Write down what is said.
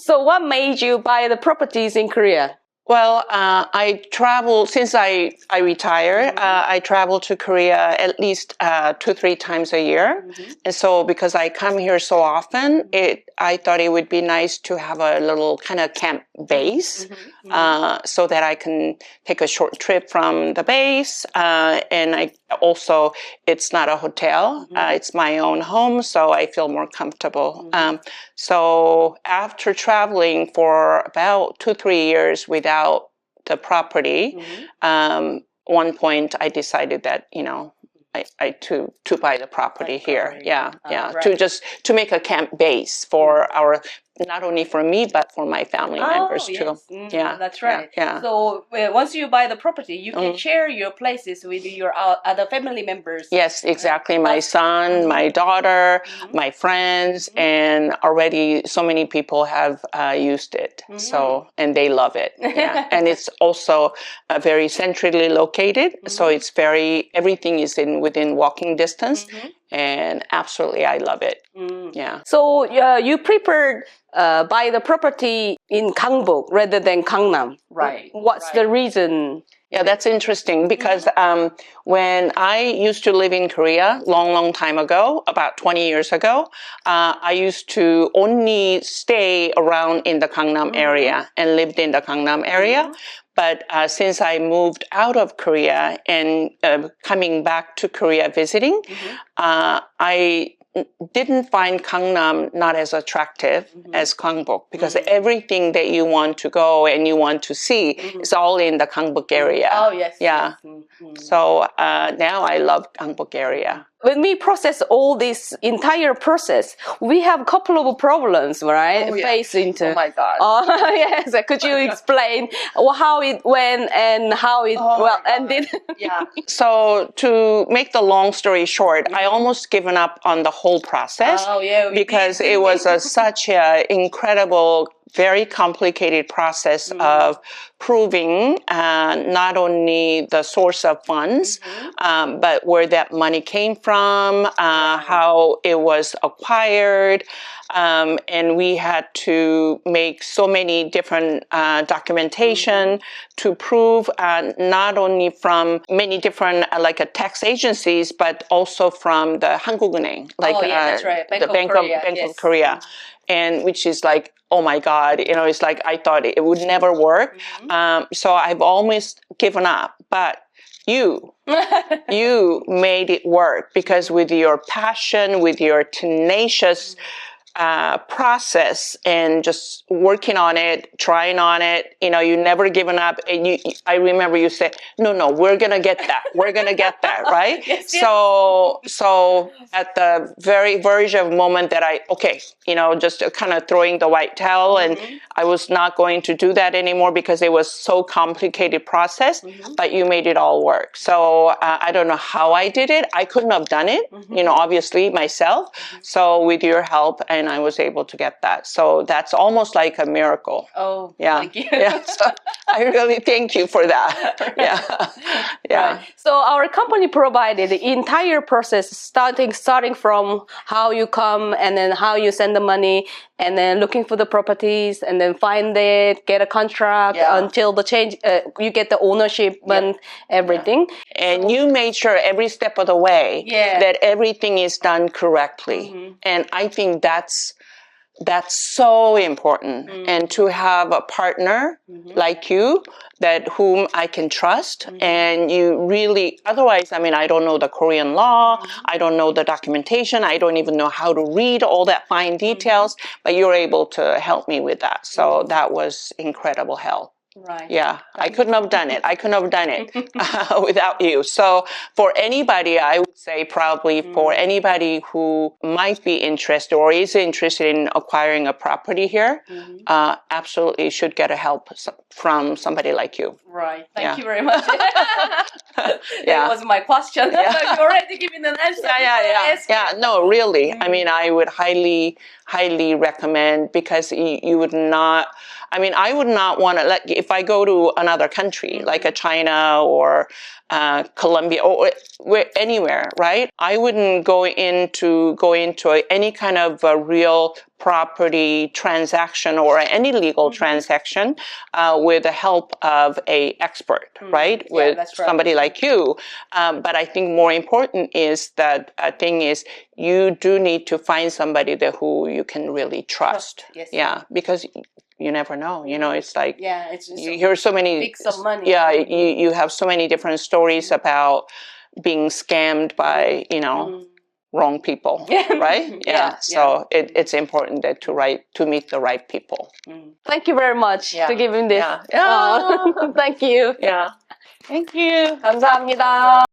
So what made you buy the properties in Korea? Well, I travel, since I retire, I travel to Korea at least 2-3 times a year. And so because I come here so often, I thought it would be nice to have a little kind of camp base so that I can take a short trip from the base. And I also, it's not a hotel, it's my own home, so I feel more comfortable. So after traveling for about 2-3 years without the property, one point I decided that, to buy the property here. Right. To make a camp base for not only for me, but for my family members too. That's right. So once you buy the property, you can share your places with your other family members. Yes, exactly. My son, my daughter, my friends, and already so many people have used it. So, and they love it. Yeah. And it's also very centrally located. So it's everything is within walking distance. And absolutely, I love it. Yeah. So you preferred buy the property in Gangbuk rather than Gangnam. Right. What's the reason? Yeah, that's interesting because when I used to live in Korea long time ago, about 20 years ago, I used to only stay around in the Gangnam area and lived in the Gangnam area. But since I moved out of Korea and coming back to Korea visiting, I didn't find Gangnam not as attractive as Gangbuk because everything that you want to go and you want to see is all in the Gangbuk area. Oh, yes. Yeah. So now I love Gangbuk area. When we process all this entire process, we have a couple of problems, right? Oh, yeah. Face into. Oh my God. Yes. Could you explain how it went and how it ended? Yeah. So to make the long story short, I almost given up on the whole process because it was such an incredible, very complicated process of proving not only the source of funds, but where that money came from, how it was acquired. And we had to make so many different documentation to prove not only from many different tax agencies, but also from the 한국은행, that's right. the Bank of Korea. And which is like, oh my God, it's like I thought it would never work. So I've almost given up. But you made it work because with your passion, with your tenacious process and just working on it, trying on it, you never given up. And I remember you said, no, we're going to get that. We're going to get that, right? Yes. So at the very verge of moment that just kind of throwing the white towel and I was not going to do that anymore because it was so complicated process, but you made it all work. So I don't know how I did it. I couldn't have done it, obviously myself. So with your help, and I was able to get that. So that's almost like a miracle. Oh, yeah. Thank you. Yeah. So I really thank you for that. Yeah. Right. So our company provided the entire process, starting from how you come and then how you send the money and then looking for the properties and then find it, get a contract until the change, you get the ownership and everything. And you made sure every step of the way that everything is done correctly. And I think that's so important. And to have a partner like you whom I can trust and you really, otherwise, I don't know the Korean law. I don't know the documentation. I don't even know how to read all that fine details, but you're able to help me with that. So that was incredible help. Right. Yeah, I couldn't have done it. Without you. So for anybody, I would say probably for anybody who might be interested or is interested in acquiring a property here, absolutely should get a help from somebody like you. Right. Thank you very much. That was my question. You already given an answer. Yeah. No, really. I would highly recommend because you would not. I would not want to, if I go to another country, like a China or Colombia or anywhere, right? I wouldn't go into any kind of a real property transaction or any legal transaction with the help of a expert, right? With that's right. somebody like you. But I think more important is that thing is you do need to find somebody that who you can really trust. Yes. Yeah, because you never know. You know, it's like it's just you hear so many. big some money. Yeah, you have so many different stories about being scammed by wrong people, right? So it's important that to meet the right people. Thank you very much for giving this. Yeah. Thank you. Yeah. Thank you. 감사합니다.